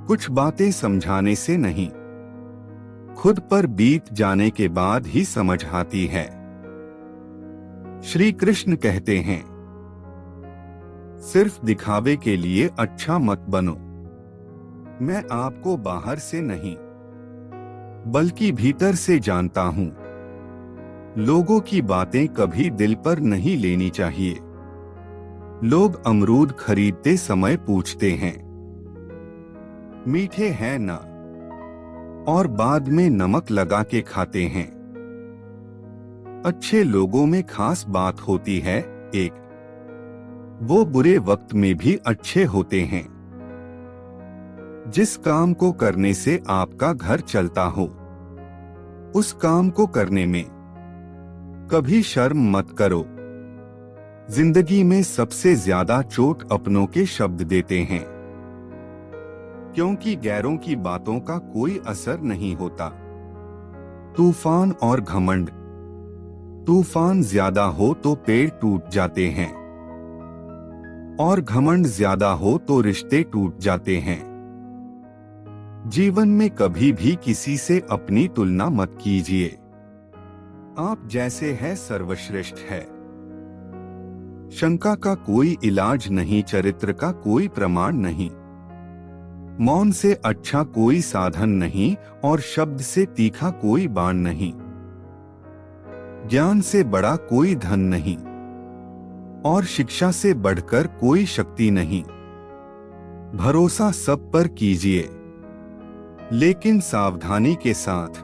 कुछ बातें समझाने से नहीं, खुद पर बीत जाने के बाद ही समझ आती है। श्री कृष्ण कहते हैं, सिर्फ दिखावे के लिए अच्छा मत बनो। मैं आपको बाहर से नहीं बल्कि भीतर से जानता हूं। लोगों की बातें कभी दिल पर नहीं लेनी चाहिए। लोग अमरूद खरीदते समय पूछते हैं, मीठे हैं ना, और बाद में नमक लगा के खाते हैं। अच्छे लोगों में खास बात होती है, एक, वो बुरे वक्त में भी अच्छे होते हैं। जिस काम को करने से आपका घर चलता हो, उस काम को करने में कभी शर्म मत करो। जिंदगी में सबसे ज्यादा चोट अपनों के शब्द देते हैं, क्योंकि गैरों की बातों का कोई असर नहीं होता। तूफान और घमंड। तूफान ज्यादा हो तो पेड़ टूट जाते हैं, और घमंड ज्यादा हो तो रिश्ते टूट जाते हैं। जीवन में कभी भी किसी से अपनी तुलना मत कीजिए। आप जैसे है सर्वश्रेष्ठ है। शंका का कोई इलाज नहीं, चरित्र का कोई प्रमाण नहीं। मौन से अच्छा कोई साधन नहीं, और शब्द से तीखा कोई बाण नहीं। ज्ञान से बड़ा कोई धन नहीं, और शिक्षा से बढ़कर कोई शक्ति नहीं। भरोसा सब पर कीजिए, लेकिन सावधानी के साथ,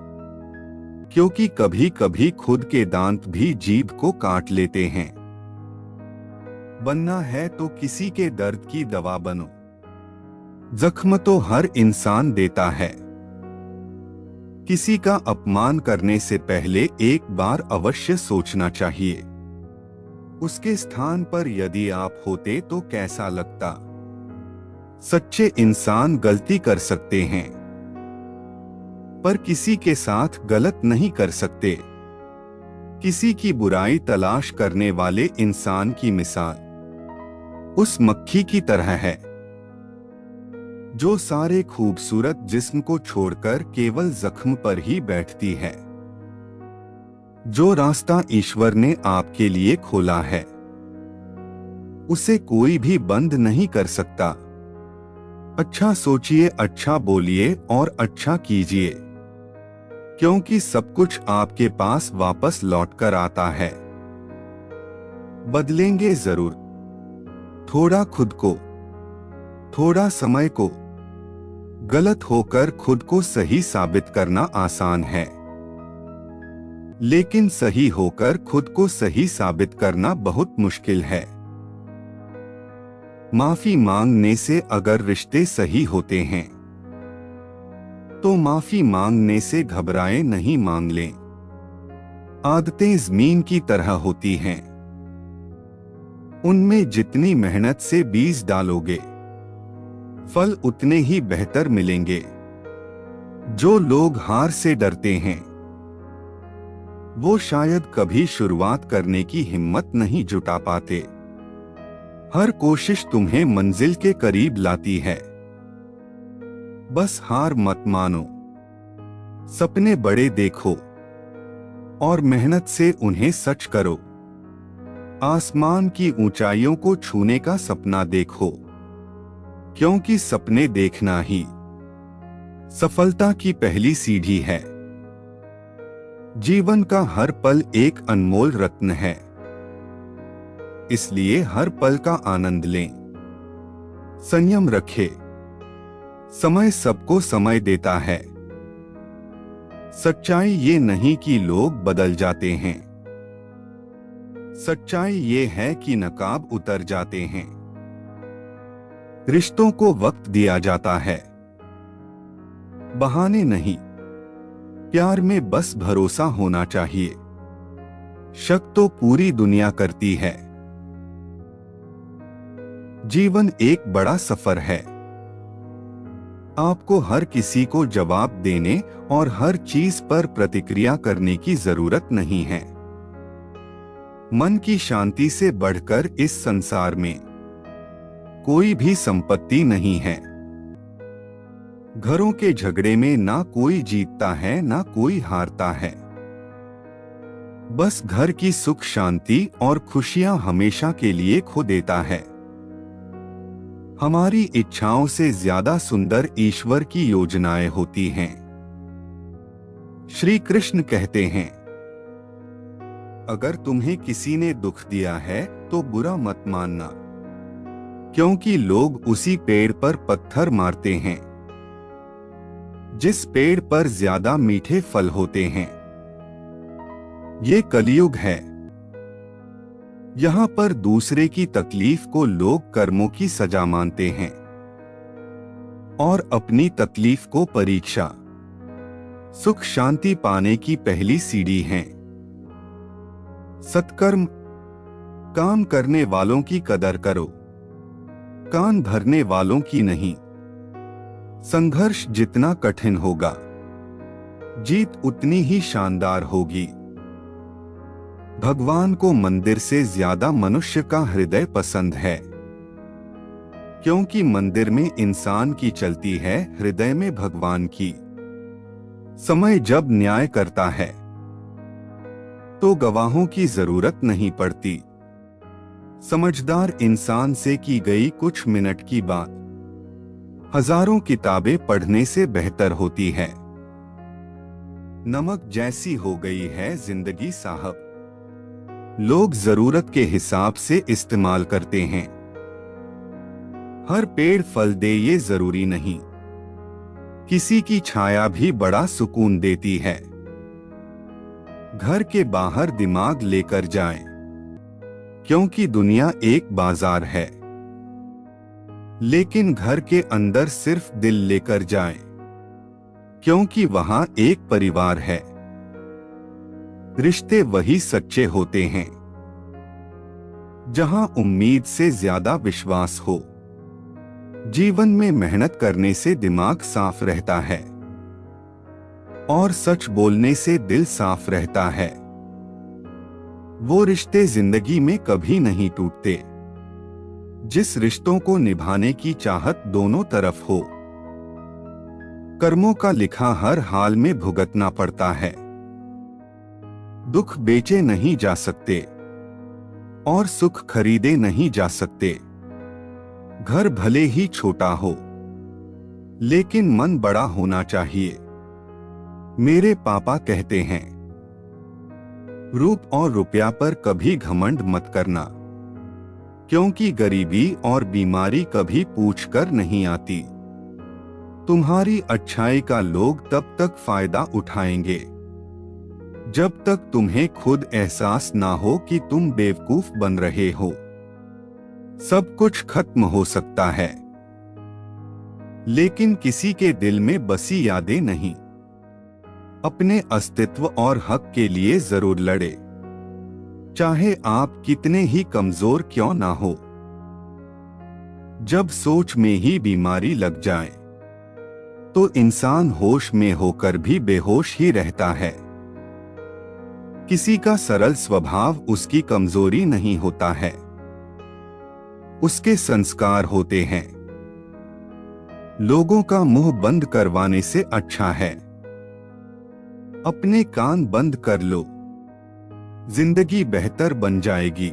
क्योंकि कभी कभी खुद के दांत भी जीभ को काट लेते हैं। बनना है तो किसी के दर्द की दवा बनो। जख्म तो हर इंसान देता है। किसी का अपमान करने से पहले एक बार अवश्य सोचना चाहिए। उसके स्थान पर यदि आप होते तो कैसा लगता। सच्चे इंसान गलती कर सकते हैं, पर किसी के साथ गलत नहीं कर सकते। किसी की बुराई तलाश करने वाले इंसान की मिसाल उस मक्खी की तरह है, जो सारे खूबसूरत जिस्म को छोड़कर केवल जख्म पर ही बैठती है। जो रास्ता ईश्वर ने आपके लिए खोला है, उसे कोई भी बंद नहीं कर सकता। अच्छा सोचिए, अच्छा बोलिए और अच्छा कीजिए, क्योंकि सब कुछ आपके पास वापस लौटकर आता है। बदलेंगे जरूर, थोड़ा खुद को, थोड़ा समय को। गलत होकर खुद को सही साबित करना आसान है, लेकिन सही होकर खुद को सही साबित करना बहुत मुश्किल है। माफी मांगने से अगर रिश्ते सही होते हैं, तो माफी मांगने से घबराए नहीं, मांग लें। आदतें जमीन की तरह होती हैं, उनमें जितनी मेहनत से बीज डालोगे, फल उतने ही बेहतर मिलेंगे। जो लोग हार से डरते हैं, वो शायद कभी शुरुआत करने की हिम्मत नहीं जुटा पाते। हर कोशिश तुम्हें मंजिल के करीब लाती है। बस हार मत मानो। सपने बड़े देखो और मेहनत से उन्हें सच करो। आसमान की ऊंचाइयों को छूने का सपना देखो, क्योंकि सपने देखना ही सफलता की पहली सीढ़ी है। जीवन का हर पल एक अनमोल रत्न है, इसलिए हर पल का आनंद लें। संयम रखें। समय सबको समय देता है। सच्चाई ये नहीं कि लोग बदल जाते हैं, सच्चाई ये है कि नकाब उतर जाते हैं। रिश्तों को वक्त दिया जाता है, बहाने नहीं। प्यार में बस भरोसा होना चाहिए। शक तो पूरी दुनिया करती है। जीवन एक बड़ा सफर है। आपको हर किसी को जवाब देने और हर चीज पर प्रतिक्रिया करने की जरूरत नहीं है। मन की शांति से बढ़कर इस संसार में कोई भी संपत्ति नहीं है। घरों के झगड़े में ना कोई जीतता है ना कोई हारता है। बस घर की सुख शांति और खुशियां हमेशा के लिए खो देता है। हमारी इच्छाओं से ज्यादा सुंदर ईश्वर की योजनाएं होती हैं। श्री कृष्ण कहते हैं, अगर तुम्हें किसी ने दुख दिया है तो बुरा मत मानना, क्योंकि लोग उसी पेड़ पर पत्थर मारते हैं जिस पेड़ पर ज्यादा मीठे फल होते हैं। ये कलयुग है। यहाँ पर दूसरे की तकलीफ को लोग कर्मों की सजा मानते हैं और अपनी तकलीफ को परीक्षा, सुख शांति पाने की पहली सीढ़ी है। सत्कर्म, काम करने वालों की कदर करो, कान भरने वालों की नहीं। संघर्ष जितना कठिन होगा, जीत उतनी ही शानदार होगी। भगवान को मंदिर से ज्यादा मनुष्य का हृदय पसंद है, क्योंकि मंदिर में इंसान की चलती है, हृदय में भगवान की। समय जब न्याय करता है तो गवाहों की जरूरत नहीं पड़ती। समझदार इंसान से की गई कुछ मिनट की बात हजारों किताबें पढ़ने से बेहतर होती है। नमक जैसी हो गई है जिंदगी साहब, लोग जरूरत के हिसाब से इस्तेमाल करते हैं। हर पेड़ फल दे ये जरूरी नहीं, किसी की छाया भी बड़ा सुकून देती है। घर के बाहर दिमाग लेकर जाएं, क्योंकि दुनिया एक बाजार है। लेकिन घर के अंदर सिर्फ दिल लेकर जाएं, क्योंकि वहां एक परिवार है। रिश्ते वही सच्चे होते हैं जहां उम्मीद से ज्यादा विश्वास हो। जीवन में मेहनत करने से दिमाग साफ रहता है और सच बोलने से दिल साफ रहता है। वो रिश्ते जिंदगी में कभी नहीं टूटते जिस रिश्तों को निभाने की चाहत दोनों तरफ हो। कर्मों का लिखा हर हाल में भुगतना पड़ता है। दुख बेचे नहीं जा सकते और सुख खरीदे नहीं जा सकते। घर भले ही छोटा हो, लेकिन मन बड़ा होना चाहिए। मेरे पापा कहते हैं, रूप और रुपया पर कभी घमंड मत करना, क्योंकि गरीबी और बीमारी कभी पूछकर नहीं आती। तुम्हारी अच्छाई का लोग तब तक फायदा उठाएंगे जब तक तुम्हें खुद एहसास ना हो कि तुम बेवकूफ बन रहे हो। सब कुछ खत्म हो सकता है, लेकिन किसी के दिल में बसी यादें नहीं। अपने अस्तित्व और हक के लिए जरूर लड़े, चाहे आप कितने ही कमजोर क्यों ना हो। जब सोच में ही बीमारी लग जाए तो इंसान होश में होकर भी बेहोश ही रहता है। किसी का सरल स्वभाव उसकी कमजोरी नहीं होता है, उसके संस्कार होते हैं। लोगों का मुंह बंद करवाने से अच्छा है अपने कान बंद कर लो, जिंदगी बेहतर बन जाएगी।